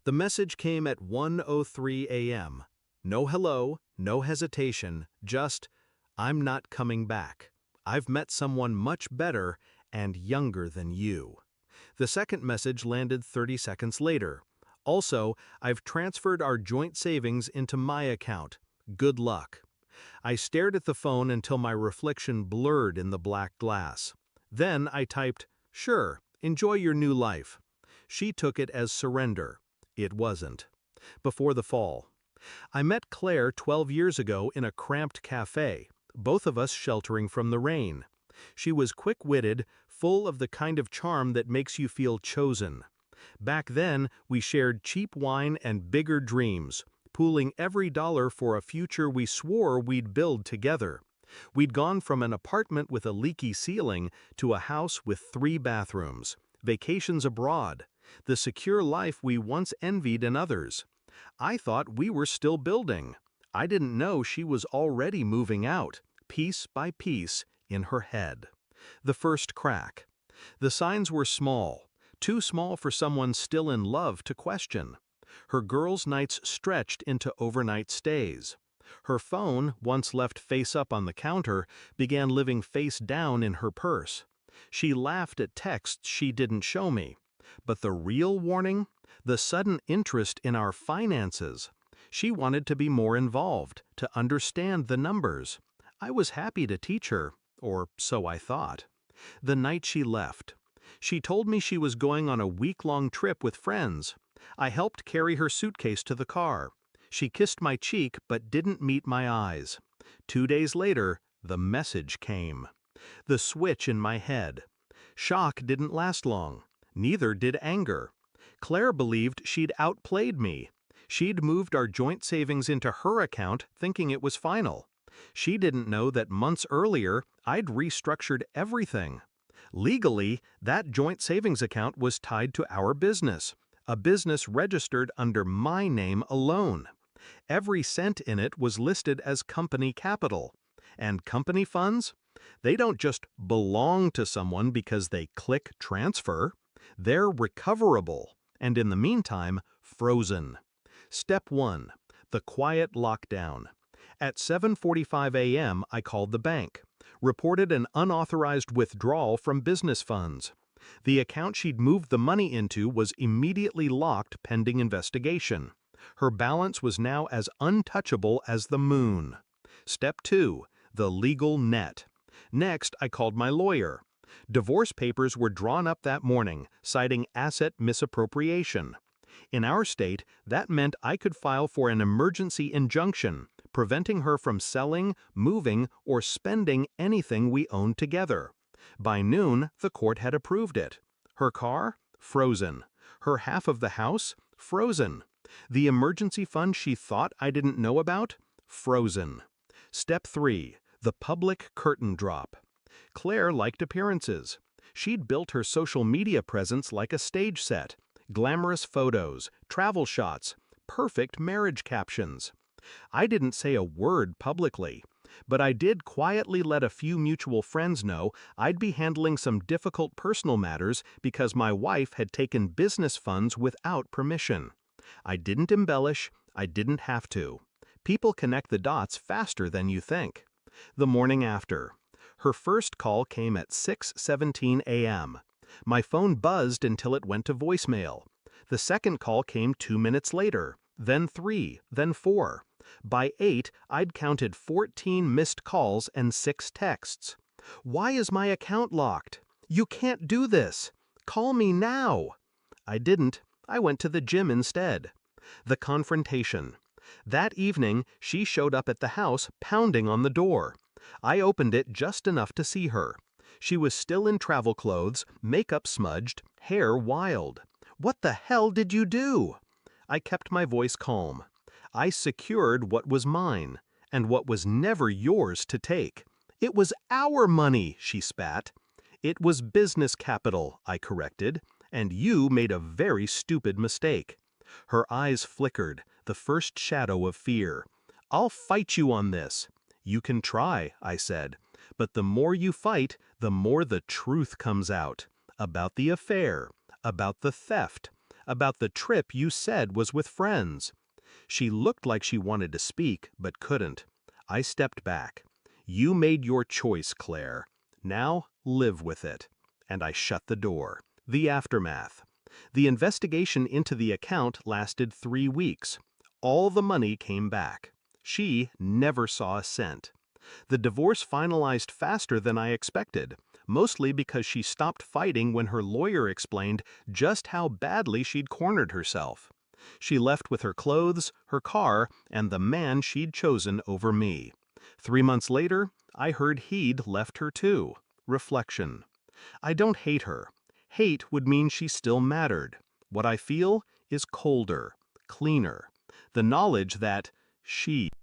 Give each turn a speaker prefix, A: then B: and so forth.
A: The message came at 1:03 a.m. No hello, no hesitation, just, "I'm not coming back. I've met someone much better and younger than you." The second message landed 30 seconds later. Also, "I've transferred our joint savings into my account. Good luck." I stared at the phone until my reflection blurred in the black glass. Then I typed, "Sure, enjoy your new life." She took it as surrender. It wasn't. Before the fall. I met Claire 12 years ago in a cramped cafe, both of us sheltering from the rain. She was quick-witted, full of the kind of charm that makes you feel chosen. Back then, we shared cheap wine and bigger dreams, pooling every dollar for a future we swore we'd build together. We'd gone from an apartment with a leaky ceiling to a house with 3 bathrooms, vacations abroad, the secure life we once envied in others. I thought we were still building. I didn't know she was already moving out, piece by piece, in her head. The first crack. The signs were small, too small for someone still in love to question. Her girls' nights stretched into overnight stays. Her phone, once left face up on the counter, began living face down in her purse. She laughed at texts she didn't show me. But the real warning? The sudden interest in our finances. She wanted to be more involved, to understand the numbers. I was happy to teach her, or so I thought. The night she left. She told me she was going on a week-long trip with friends. I helped carry her suitcase to the car. She kissed my cheek but didn't meet my eyes. 2 days later, the message came. The switch in my head. Shock didn't last long. Neither did anger. Claire believed she'd outplayed me. She'd moved our joint savings into her account thinking it was final. She didn't know that months earlier I'd restructured everything. Legally, that joint savings account was tied to our business, a business registered under my name alone. Every cent in it was listed as company capital. And company funds? They don't just belong to someone because they click transfer. They're recoverable, and in the meantime, frozen. Step 1. The quiet lockdown. At 7:45 a.m., I called the bank, reported an unauthorized withdrawal from business funds. The account she'd moved the money into was immediately locked pending investigation. Her balance was now as untouchable as the moon. Step 2. The legal net. Next, I called my lawyer. Divorce papers were drawn up that morning, citing asset misappropriation. In our state, that meant I could file for an emergency injunction, preventing her from selling, moving, or spending anything we owned together. By noon, the court had approved it. Her car? Frozen. Her half of the house? Frozen. The emergency fund she thought I didn't know about? Frozen. Step 3. The public curtain drop. Claire liked appearances. She'd built her social media presence like a stage set. Glamorous photos, travel shots, perfect marriage captions. I didn't say a word publicly, but I did quietly let a few mutual friends know I'd be handling some difficult personal matters because my wife had taken business funds without permission. I didn't embellish, I didn't have to. People connect the dots faster than you think. The morning after. Her first call came at 6:17 a.m. My phone buzzed until it went to voicemail. The second call came 2 minutes later, then 3, then 4. By 8, I'd counted 14 missed calls and 6 texts. "Why is my account locked? You can't do this. Call me now." I didn't. I went to the gym instead. The confrontation. That evening, she showed up at the house, pounding on the door. I opened it just enough to see her. She was still in travel clothes, makeup smudged, hair wild. "What the hell did you do?" I kept my voice calm. I secured what was mine, and what was never yours to take. "It was our money," she spat. "It was business capital," I corrected, "and you made a very stupid mistake." Her eyes flickered, the first shadow of fear. "I'll fight you on this." "You can try," I said, "but the more you fight, the more the truth comes out. About the affair, about the theft, about the trip you said was with friends. She looked like she wanted to speak, but couldn't. I stepped back. You made your choice, Claire. Now live with it. And I shut the door. The aftermath. The investigation into the account lasted 3 weeks. All the money came back. She never saw a cent. The divorce finalized faster than I expected, mostly because she stopped fighting when her lawyer explained just how badly she'd cornered herself. She left with her clothes, her car, and the man she'd chosen over me. 3 months later, I heard he'd left her too. Reflection. I don't hate her. Hate would mean she still mattered. What I feel is colder, cleaner. The knowledge that she